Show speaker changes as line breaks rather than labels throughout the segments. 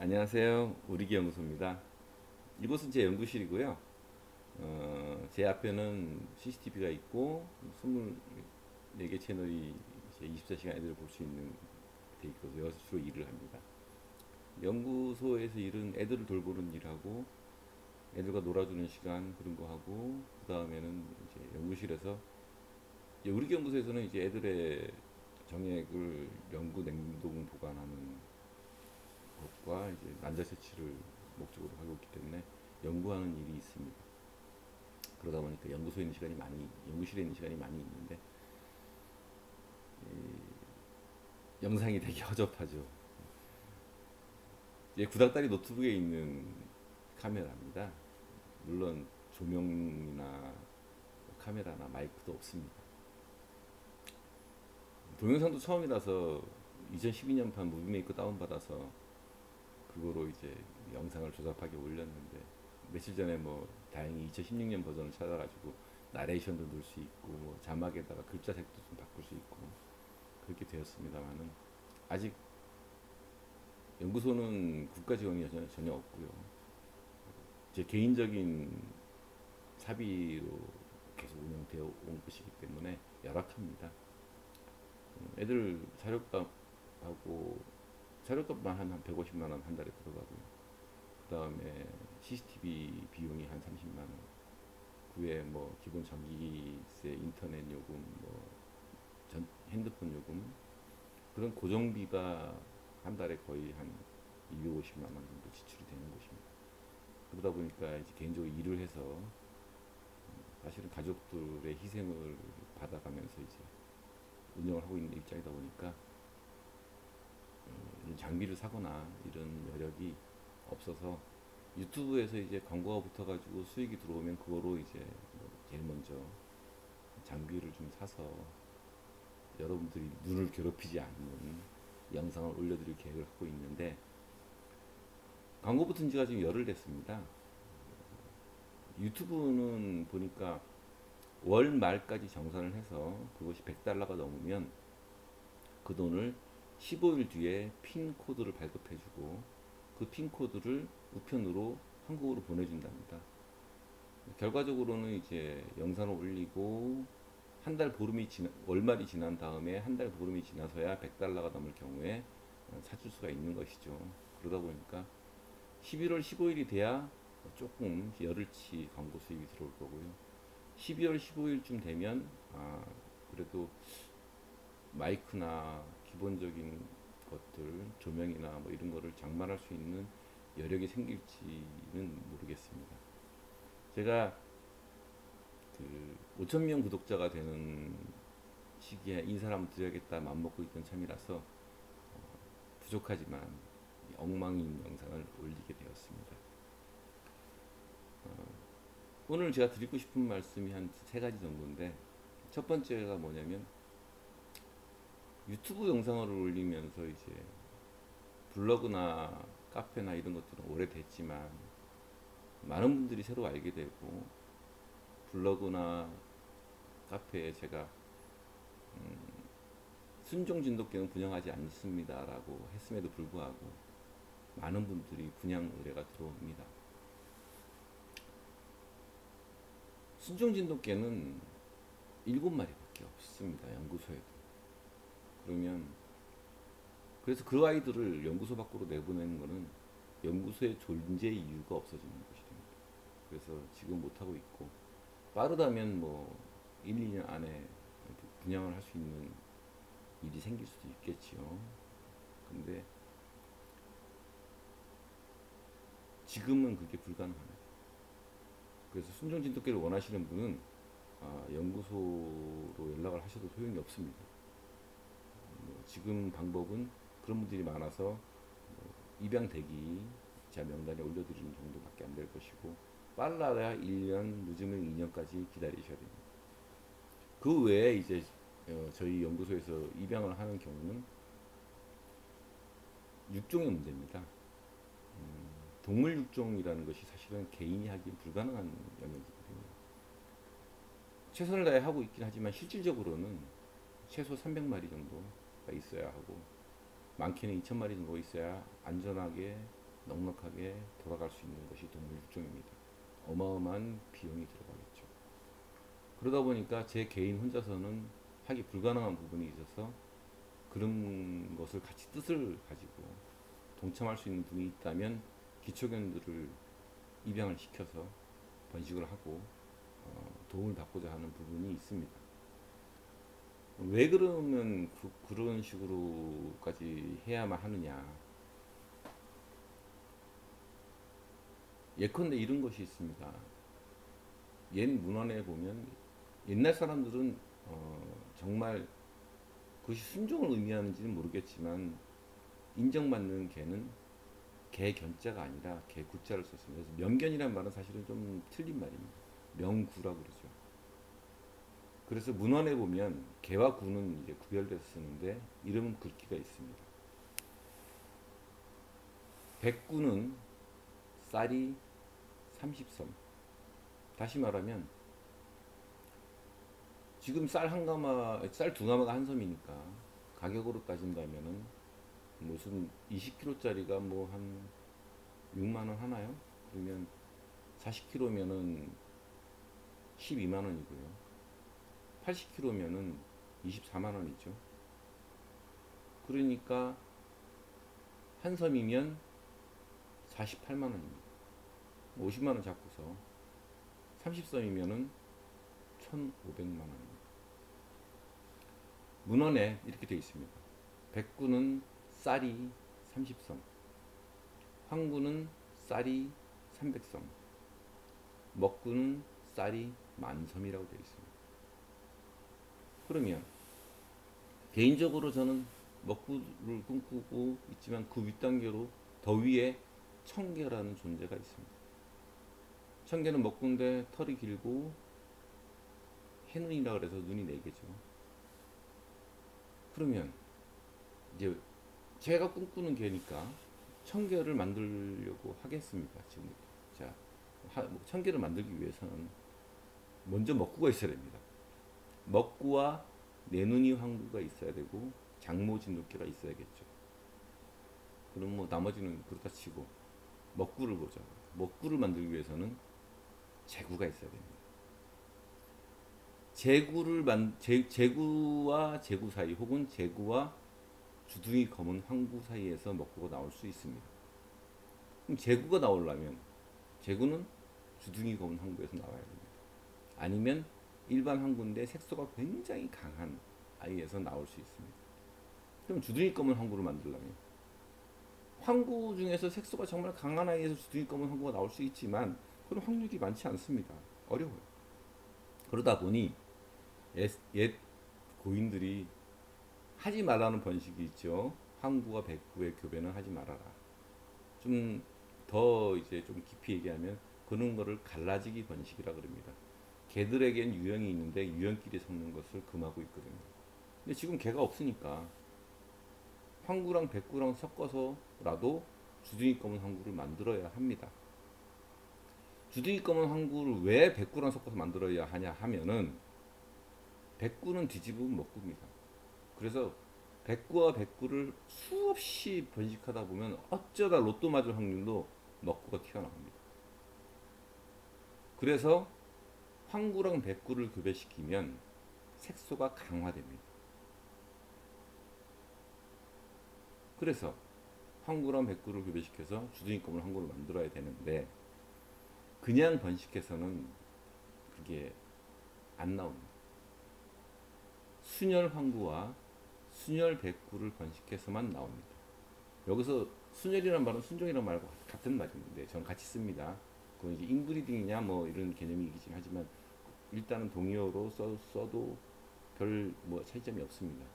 안녕하세요. 우리기 연구소입니다. 이곳은 제 연구실이고요. 제 앞에는 CCTV가 있고 24개 채널이 이제 24시간 애들을 볼 수 있는 데 있어서 여기서 주로 일을 합니다. 연구소에서 일은 애들을 돌보는 일하고 애들과 놀아주는 시간 그런 거 하고 그 다음에는 이제 연구실에서 이제 우리기 연구소에서는 이제 애들의 정액을 연구 냉동 보관하는 것과 이제 난자 채취를 목적으로 하고 있기 때문에 연구하는 일이 있습니다. 그러다 보니까 연구소에 있는 시간이 많이, 연구실에 있는 시간이 많이 있는데 영상이 되게 허접하죠. 예, 구닥다리 노트북에 있는 카메라입니다. 물론 조명이나 카메라나 마이크도 없습니다. 동영상도 처음이라서 2012년판 무비메이커 다운받아서 그거로 이제 영상을 조잡하게 올렸는데 며칠 전에 뭐 다행히 2016년 버전을 찾아가지고 나레이션도 넣을 수 있고 뭐 자막에다가 글자 색도 좀 바꿀 수 있고 그렇게 되었습니다만은 아직 연구소는 국가 지원이 전혀 없고요. 제 개인적인 사비로 계속 운영되어 온 것이기 때문에 열악합니다. 애들 자료값하고 자료값만 한 150만 원 한 달에 들어가고요. 그 다음에 CCTV 비용이 한 30만 원. 그 외에 뭐 기본 전기세, 인터넷 요금, 뭐 핸드폰 요금 그런 고정비가 한 달에 거의 한 250만 원 정도 지출이 되는 것입니다. 그러다 보니까 이제 개인적으로 일을 해서 사실은 가족들의 희생을 받아가면서 이제 운영을 하고 있는 입장이다 보니까 이런 장비를 사거나 이런 여력이 없어서 유튜브에서 이제 광고가 붙어가지고 수익이 들어오면 그거로 이제 뭐 제일 먼저 장비를 좀 사서 여러분들이 눈을 괴롭히지 않는 영상을 올려드릴 계획을 하고 있는데 광고 붙은 지가 지금 열흘 됐습니다. 유튜브는 보니까 월 말까지 정산을 해서 그것이 100달러가 넘으면 그 돈을 15일 뒤에 핀 코드를 발급해주고 그 핀 코드를 우편으로 한국으로 보내준답니다. 결과적으로는 이제 영상을 올리고 한 달 보름이 월말이 지난 다음에 한 달 보름이 지나서야 100달러가 넘을 경우에 사줄 수가 있는 것이죠. 그러다 보니까 11월 15일이 돼야 조금 열흘치 광고 수익이 들어올 거고요. 12월 15일쯤 되면 그래도 마이크나 기본적인 것들 조명이나 뭐 이런 거를 장만할 수 있는 여력이 생길지는 모르겠습니다. 제가 그 5천 명 구독자가 되는 시기에 인사를 한번 드려야겠다 맘먹고 있던 참이라서 부족하지만 엉망인 영상을 올리게 되었습니다. 오늘 제가 드리고 싶은 말씀이 한 세 가지 정도인데 첫 번째가 뭐냐면 유튜브 영상을 올리면서 이제 블로그나 카페나 이런 것들은 오래됐지만 많은 분들이 새로 알게 되고 블로그나 카페에 제가 순종 진돗개는 분양하지 않습니다라고 했음에도 불구하고 많은 분들이 분양 의뢰가 들어옵니다. 순종 진돗개는 7마리밖에 없습니다. 연구소에도. 그러면 그래서 그 아이들을 연구소 밖으로 내보내는 것은 연구소의 존재 이유가 없어지는 것이 됩니다. 그래서 지금 못하고 있고 빠르다면 뭐 1, 2년 안에 분양을 할 수 있는 일이 생길 수도 있겠지요. 근데 지금은 그게 불가능합니다. 그래서 순종진돗개를 원하시는 분은 연구소로 연락을 하셔도 소용이 없습니다. 지금 방법은 그런 분들이 많아서 입양 대기 제가 명단에 올려드리는 정도밖에 안 될 것이고 빨라야 1년, 늦으면 2년까지 기다리셔야 됩니다. 그 외에 이제 저희 연구소에서 입양을 하는 경우는 육종의 문제입니다. 동물 육종이라는 것이 사실은 개인이 하기 불가능한 영역이거든요. 최선을 다해 하고 있긴 하지만 실질적으로는 최소 300마리 정도가 있어야 하고 많게는 2,000마리 정도 있어야 안전하게 넉넉하게 돌아갈 수 있는 것이 동물 육종입니다. 어마어마한 비용이 들어가겠죠. 그러다 보니까 제 개인 혼자서는 하기 불가능한 부분이 있어서 그런 것을 같이 뜻을 가지고 동참할 수 있는 분이 있다면 기초견들을 입양을 시켜서 번식을 하고 도움을 받고자 하는 부분이 있습니다. 왜 그러면 그런 식으로까지 해야만 하느냐? 예컨대 이런 것이 있습니다. 옛 문헌에 보면 옛날 사람들은 정말 그것이 순종을 의미하는지는 모르겠지만 인정받는 개는 개견자가 아니라 개구자를 썼습니다. 그래서 명견이란 말은 사실은 좀 틀린 말입니다. 명구라고 그러죠. 그래서 문헌에 보면 개와 구는 이제 구별돼서 쓰는데 이름 글귀가 있습니다. 백구는 쌀이 30섬. 다시 말하면 지금 쌀 한 가마, 쌀 두 가마가 한 섬이니까 가격으로 따진다면은 무슨 20kg짜리가 뭐 한 6만 원 하나요? 그러면 40kg면은 12만 원이고요. 80kg면은 24만 원이죠. 그러니까 한 섬이면 48만 원입니다. 50만 원 잡고서 30섬이면은 1,500만 원입니다. 문헌에 이렇게 되어 있습니다. 백구는 쌀이 30섬, 황구는 쌀이 300섬, 먹구는 쌀이 10,000섬이라고 되어 있습니다. 그러면 개인적으로 저는 먹구를 꿈꾸고 있지만 그 윗단계로 더 위에 청개라는 존재가 있습니다. 청개는 먹구인데 털이 길고 해눈이라 그래서 눈이 4개죠. 그러면 이제 제가 꿈꾸는 개니까 청개를 만들려고 하겠습니다. 지금 자, 청개를 만들기 위해서는 먼저 먹구가 있어야 됩니다. 먹구와 내눈이 황구가 있어야 되고 장모 진돗개가 있어야겠죠. 그럼 뭐 나머지는 그렇다 치고 먹구를 보자. 먹구를 만들기 위해서는 제구가 있어야 됩니다. 제구와 제구 사이 혹은 제구와 주둥이 검은 황구 사이에서 먹구가 나올 수 있습니다. 그럼 제구가 나오려면 제구는 주둥이 검은 황구에서 나와야 됩니다. 아니면 일반 황구인데 색소가 굉장히 강한 아이에서 나올 수 있습니다. 그럼 주둥이 검은 황구를 만들려면 황구 중에서 색소가 정말 강한 아이에서 주둥이 검은 황구가 나올 수 있지만 그런 확률이 많지 않습니다. 어려워요. 그러다 보니 옛 고인들이 하지 말라는 번식이 있죠. 황구와 백구의 교배는 하지 말아라. 좀 더 이제 좀 깊이 얘기하면 그런 거를 갈라지기 번식이라 그럽니다. 개들에겐 유형이 있는데 유형끼리 섞는 것을 금하고 있거든요. 근데 지금 개가 없으니까 황구랑 백구랑 섞어서라도 주둥이 검은 황구를 만들어야 합니다. 주둥이 검은 황구를 왜 백구랑 섞어서 만들어야 하냐 하면은 백구는 뒤집으면 먹구입니다. 그래서 백구와 백구를 수없이 번식하다 보면 어쩌다 로또 맞을 확률로 먹구가 튀어나옵니다. 그래서 황구랑 백구를 교배시키면 색소가 강화됩니다. 그래서 황구랑 백구를 교배시켜서 주둥이검을 황구를 만들어야 되는데 그냥 번식해서는 그게 안 나옵니다. 순혈 황구와 순혈 백구를 번식해서만 나옵니다. 여기서 순혈이라는 말은 순종이라는 말과 같은 말인데 저는 같이 씁니다. 그건 이제 인브리딩이냐 뭐 이런 개념이긴 하지만 일단은 동의어로 써도 별 뭐 차이점이 없습니다.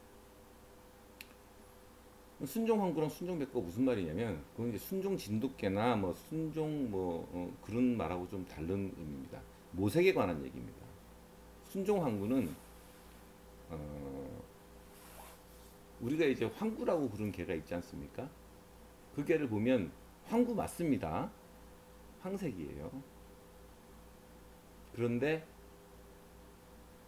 순종 황구랑 순종 백구가 무슨 말이냐면 그건 이제 순종 진돗개나 뭐 순종 그런 말하고 좀 다른 의미입니다. 모색에 관한 얘기입니다. 순종 황구는 우리가 이제 황구라고 부르는 개가 있지 않습니까? 그 개를 보면 황구 맞습니다. 황색이에요. 그런데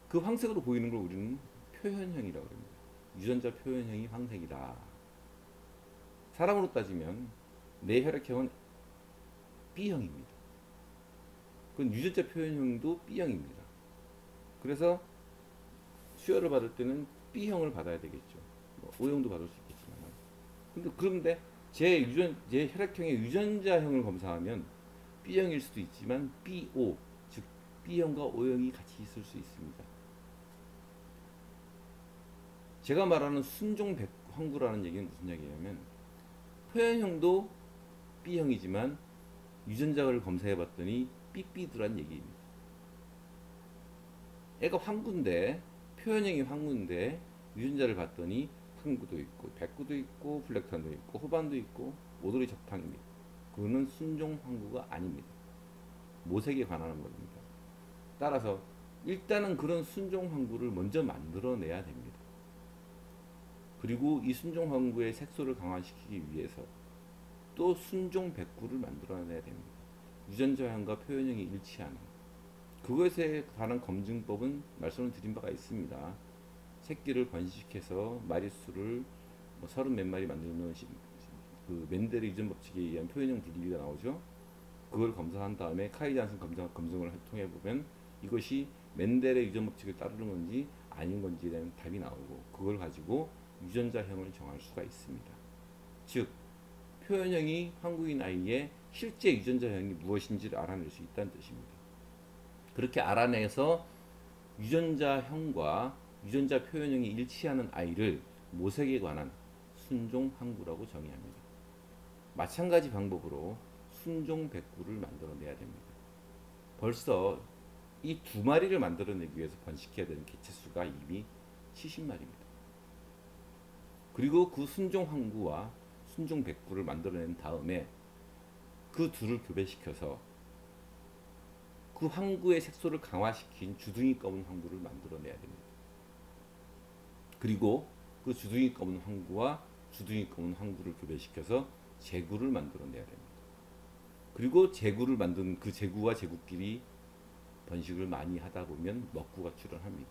그 황색으로 보이는 걸 우리는 표현형이라고 합니다. 유전자 표현형이 황색이다. 사람으로 따지면 내 혈액형은 B형입니다. 그건 유전자 표현형도 B형입니다. 그래서 수혈을 받을 때는 B형을 받아야 되겠죠. 뭐 O형도 받을 수 있겠지만. 그런데 제 혈액형의 유전자형을 검사하면 B형일 수도 있지만 BO, 즉 B형과 O형이 같이 있을 수 있습니다. 제가 말하는 순종황구라는 얘기는 무슨 얘기냐면 표현형도 B형이지만 유전자를 검사해봤더니 삐삐드란 얘기입니다. 애가 황구인데 표현형이 황구인데 유전자를 봤더니 황구도 있고 백구도 있고 블랙탄도 있고 호반도 있고 모조리 적탕입니다. 그거는 순종황구가 아닙니다. 모색에 관한 겁니다. 따라서 일단은 그런 순종황구를 먼저 만들어내야 됩니다. 그리고 이 순종황구의 색소를 강화시키기 위해서 또 순종백구를 만들어내야 됩니다. 유전자형과 표현형이 일치하는 그것에 관한 검증법은 말씀을 드린 바가 있습니다. 새끼를 번식해서 마리수를 30 몇 마리 만드는 그 멘델의 유전 법칙에 의한 표현형 분리가 나오죠. 그걸 검사한 다음에 카이 잔슨 검증을 통해 보면 이것이 멘델의 유전 법칙을 따르는 건지 아닌 건지에 대한 답이 나오고 그걸 가지고 유전자형을 정할 수가 있습니다. 즉 표현형이 한국인 아이의 실제 유전자형이 무엇인지를 알아낼 수 있다는 뜻입니다. 그렇게 알아내서 유전자형과 유전자 표현형이 일치하는 아이를 모색에 관한 순종항구라고 정의합니다. 마찬가지 방법으로 순종백구를 만들어내야 됩니다. 벌써 이 두 마리를 만들어내기 위해서 번식해야 되는 개체수가 이미 70마리입니다. 그리고 그 순종항구와 순종백구를 만들어낸 다음에 그 둘을 교배시켜서 그 항구의 색소를 강화시킨 주둥이 검은 항구를 만들어내야 됩니다. 그리고 그 주둥이 검은 항구와 주둥이 검은 항구를 교배시켜서 제구를 만들어내야 됩니다. 그리고 제구를 만든 그 제구와 제구끼리 번식을 많이 하다 보면 먹구가 출현합니다.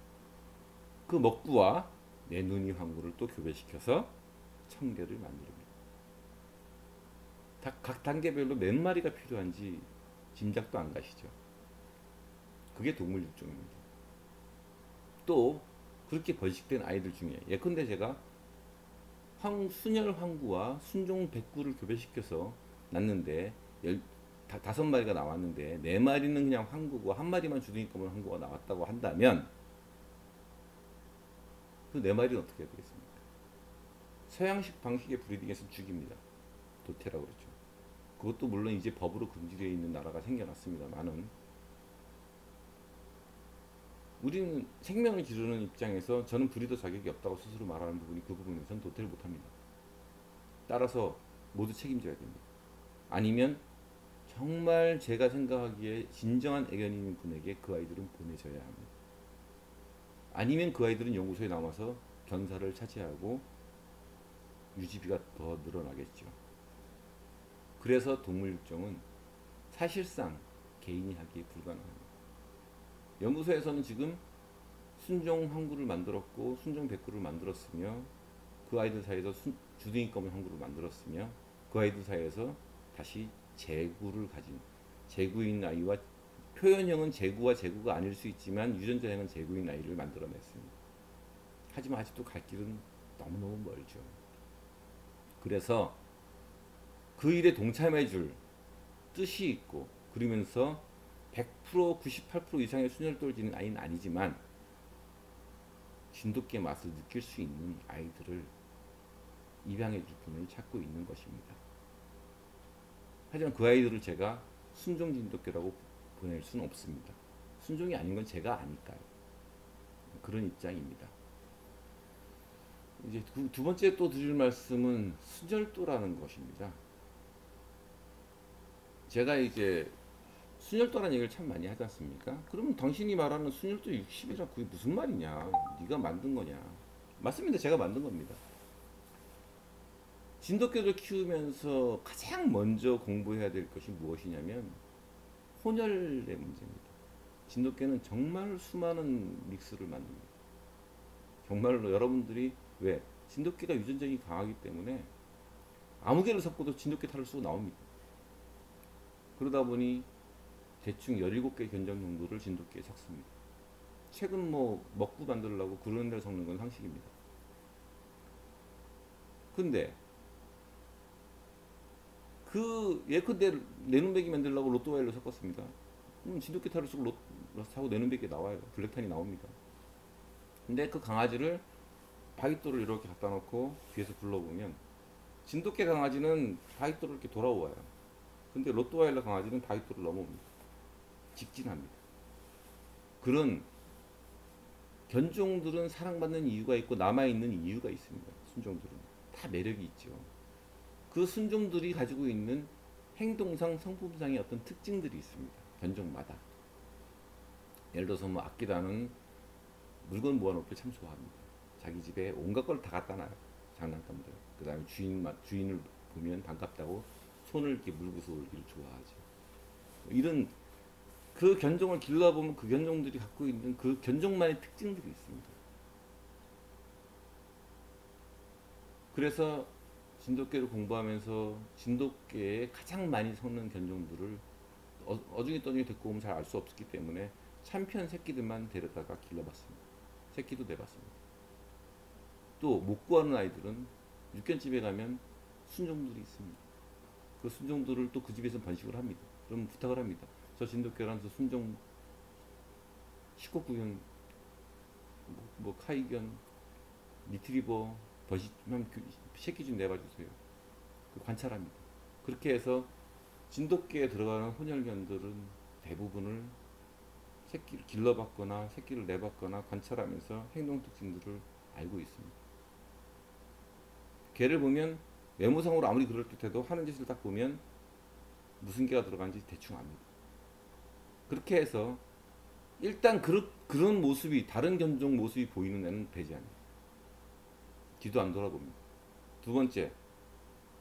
그 먹구와 내눈이 항구를 또 교배시켜서 청개를 만듭니다. 각 단계별로 몇 마리가 필요한지 짐작도 안 가시죠. 그게 동물 육종입니다. 또 그렇게 번식된 아이들 중에 예컨대 제가 순혈 황구와 순종 백구를 교배시켜서 낳는데 5마리가 나왔는데 4마리는 그냥 황구고 1마리만 주둥이 검은 황구가 나왔다고 한다면 그 4마리는 어떻게 해야 되겠습니까? 서양식 방식의 브리딩에서 죽입니다. 도태라고 그랬죠. 그것도 물론 이제 법으로 금지되어 있는 나라가 생겨났습니다만은 우리는 생명을 기르는 입장에서 저는 브리더 자격이 없다고 스스로 말하는 부분이 그 부분에서는 도태를 못합니다. 따라서 모두 책임져야 됩니다. 아니면 정말 제가 생각하기에 진정한 애견인 분에게 그 아이들은 보내줘야 합니다. 아니면 그 아이들은 연구소에 남아서 견사를 차지하고 유지비가 더 늘어나겠죠. 그래서 동물 육종은 사실상 개인이 하기에 불가능합니다. 연구소에서는 지금 순종 항구를 만들었고 순종 백구를 만들었으며 그 아이들 사이에서 주둥이 검은 항구를 만들었으며 그 아이들 사이에서 다시 제구를 가진 제구인 아이와 표현형은 제구와 제구가 아닐 수 있지만 유전자형은 제구인 아이를 만들어냈습니다. 하지만 아직도 갈 길은 너무너무 멀죠. 그래서 그 일에 동참해줄 뜻이 있고 그러면서 100% 98% 이상의 순혈도를 지닌 아이는 아니지만 진돗개 맛을 느낄 수 있는 아이들을 입양해 줄 분을 찾고 있는 것입니다. 하지만 그 아이들을 제가 순종 진돗개라고 보낼 수는 없습니다. 순종이 아닌 건 제가 아니까요. 그런 입장입니다. 이제 두 번째 또 드릴 말씀은 순혈도라는 것입니다. 제가 이제 순혈도라는 얘기를 참 많이 하지 않습니까? 그러면 당신이 말하는 순혈도 60이라 그게 무슨 말이냐? 네가 만든 거냐? 맞습니다. 제가 만든 겁니다. 진돗개를 키우면서 가장 먼저 공부해야 될 것이 무엇이냐면 혼혈의 문제입니다. 진돗개는 정말 수많은 믹스를 만듭니다. 정말로 여러분들이 왜? 진돗개가 유전적이 강하기 때문에 아무 개를 섞어도 진돗개 탈을 쓰고 나옵니다. 그러다 보니 대충 17개 견종 정도를 진돗개에 섞습니다. 책은 뭐 먹고 만들려고 그런 데를 섞는 건 상식입니다. 근데 그 예컨대 내눈배기 만들려고 로또와일로 섞었습니다. 진돗개 탈을 쓰고 사고 내눈배기 나와요. 블랙탄이 나옵니다. 근데 그 강아지를 바위돌을 이렇게 갖다 놓고 뒤에서 굴러보면 진돗개 강아지는 바위돌을 이렇게 돌아와요. 근데 로또와일러 강아지는 바위돌을 넘어옵니다. 직진합니다. 그런 견종들은 사랑받는 이유가 있고 남아있는 이유가 있습니다. 순종들은 다 매력이 있죠. 그 순종들이 가지고 있는 행동상 성품상의 어떤 특징들이 있습니다. 견종마다. 예를 들어서 뭐 아끼다는 물건 모아놓기를 참 좋아합니다. 자기 집에 온갖 걸 다 갖다 놔요. 장난감들. 그 다음에 주인을 보면 반갑다고 손을 이렇게 물고서 오기를 좋아하죠. 이런 그 견종을 길러보면 그 견종들이 갖고 있는 그 견종만의 특징들이 있습니다. 그래서 진돗개를 공부하면서 진돗개에 가장 많이 섞는 견종들을 어중이 떠중이 데리고 오면 잘 알 수 없었기 때문에 참편 새끼들만 데려다가 길러봤습니다. 새끼도 내봤습니다. 또 못 구하는 아이들은 육견집에 가면 순종들이 있습니다. 그 순종들을 또 그 집에서 번식을 합니다. 그럼 부탁을 합니다. 저 진돗개라서 순종 19구견, 뭐 카이견, 리트리버, 버시, 새끼 좀 내봐주세요. 관찰합니다. 그렇게 해서 진돗개에 들어가는 혼혈견들은 대부분을 새끼를 길러봤거나 새끼를 내봤거나 관찰하면서 행동 특징들을 알고 있습니다. 개를 보면 외모상으로 아무리 그럴듯해도 하는 짓을 딱 보면 무슨 개가 들어간지 대충 압니다. 그렇게 해서 일단 그런 모습이 다른 견종 모습이 보이는 애는 배제합니다. 뒤도 안 돌아봅니다. 두 번째,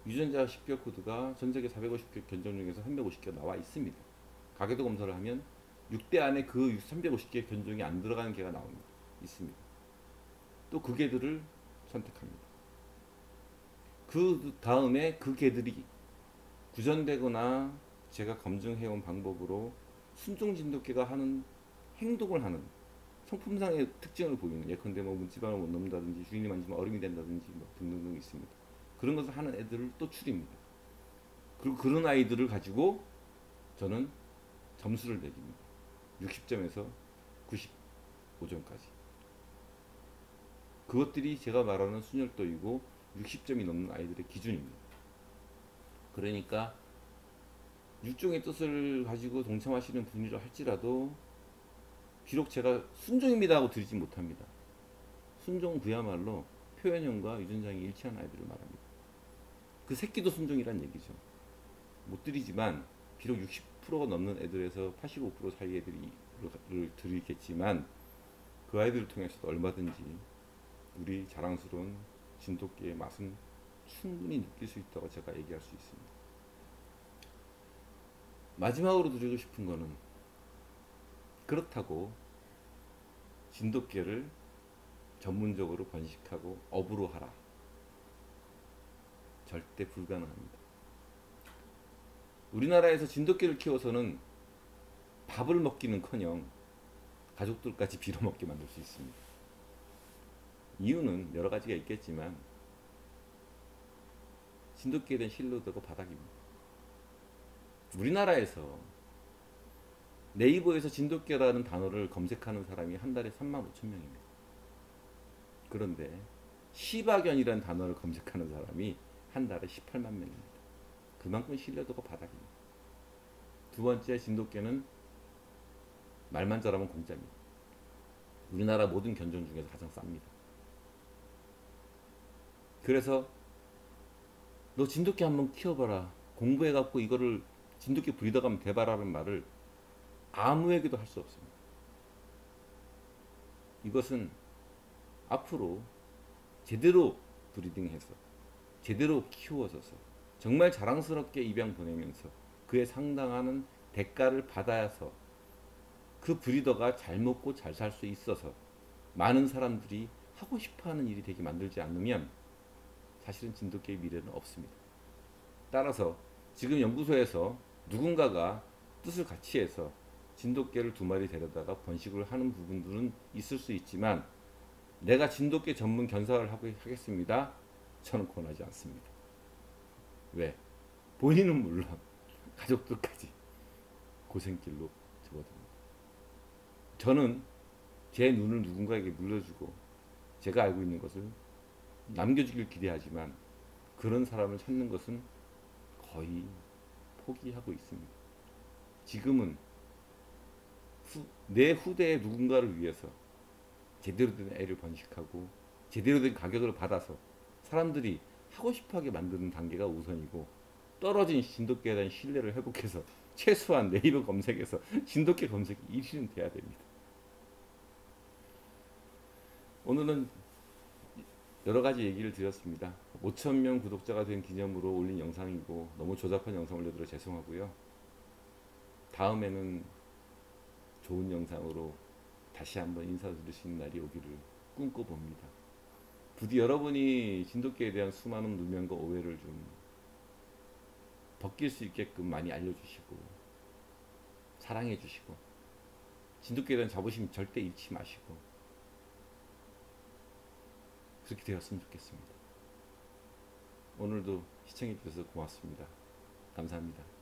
유전자 10개월 코드가 전 세계 450개 견종 중에서 350개가 나와 있습니다. 가계도 검사를 하면 6대 안에 그 350개 견종이 안 들어가는 개가 나옵니다. 있습니다. 또 그 개들을 선택합니다. 그 다음에 그 개들이 구전되거나 제가 검증해온 방법으로 순종 진돗개가 하는 행동을 하는 성품상의 특징을 보이는, 예컨대 뭐 문지방을 못 넘는다든지 주인이 만지면 얼음이 된다든지 뭐 등등등 있습니다. 그런 것을 하는 애들을 또 추립니다. 그리고 그런 아이들을 가지고 저는 점수를 매깁니다. 60점에서 95점까지. 그것들이 제가 말하는 순혈도이고 60점이 넘는 아이들의 기준입니다. 그러니까 육종의 뜻을 가지고 동참하시는 분이라 할지라도 비록 제가 순종입니다 하고 드리지 못합니다. 순종 그야말로 표현형과 유전장이 일치한 아이들을 말합니다. 그 새끼도 순종이란 얘기죠. 못 드리지만 비록 60%가 넘는 애들에서 85% 사이 애들을 드리겠지만 그 아이들을 통해서도 얼마든지 우리 자랑스러운 진돗개의 맛은 충분히 느낄 수 있다고 제가 얘기할 수 있습니다. 마지막으로 드리고 싶은 거는, 그렇다고 진돗개를 전문적으로 번식하고 업으로 하라. 절대 불가능합니다. 우리나라에서 진돗개를 키워서는 밥을 먹기는커녕 가족들까지 빌어먹게 만들 수 있습니다. 이유는 여러 가지가 있겠지만 진돗개에 대한 신뢰도가 바닥입니다. 우리나라에서 네이버에서 진돗개라는 단어를 검색하는 사람이 한 달에 35,000명입니다. 그런데 시바견이라는 단어를 검색하는 사람이 한 달에 18만 명입니다. 그만큼 신뢰도가 바닥입니다. 두 번째, 진돗개는 말만 잘하면 공짜입니다. 우리나라 모든 견종 중에서 가장 쌉니다. 그래서 너 진돗개 한번 키워봐라, 공부해갖고 이거를 진돗개 브리더 가면 돼봐라는 말을 아무에게도 할 수 없습니다. 이것은 앞으로 제대로 브리딩해서 제대로 키워져서 정말 자랑스럽게 입양 보내면서 그에 상당한 대가를 받아서 그 브리더가 잘 먹고 잘 살 수 있어서 많은 사람들이 하고 싶어하는 일이 되게 만들지 않으면 사실은 진돗개의 미래는 없습니다. 따라서 지금 연구소에서 누군가가 뜻을 같이 해서 진돗개를 2마리 데려다가 번식을 하는 부분들은 있을 수 있지만 내가 진돗개 전문 견사를 하겠습니다. 저는 권하지 않습니다. 왜? 본인은 물론 가족들까지 고생길로 접어듭니다. 저는 제 눈을 누군가에게 물려주고 제가 알고 있는 것을 남겨주길 기대하지만 그런 사람을 찾는 것은 거의 포기하고 있습니다. 지금은 내 후대의 누군가를 위해서 제대로 된 애를 번식하고 제대로 된 가격을 받아서 사람들이 하고 싶어하게 만드는 단계가 우선이고 떨어진 진돗개에 대한 신뢰를 회복해서 최소한 네이버 검색에서 진돗개 검색이 1위는 돼야 됩니다. 오늘은 여러 가지 얘기를 드렸습니다. 5,000명 구독자가 된 기념으로 올린 영상이고 너무 조잡한 영상 올려드려 죄송하고요. 다음에는 좋은 영상으로 다시 한번 인사드릴 수 있는 날이 오기를 꿈꿔봅니다. 부디 여러분이 진돗개에 대한 수많은 누명과 오해를 좀 벗길 수 있게끔 많이 알려주시고 사랑해주시고 진돗개에 대한 자부심 절대 잃지 마시고 그렇게 되었으면 좋겠습니다. 오늘도 시청해주셔서 고맙습니다. 감사합니다.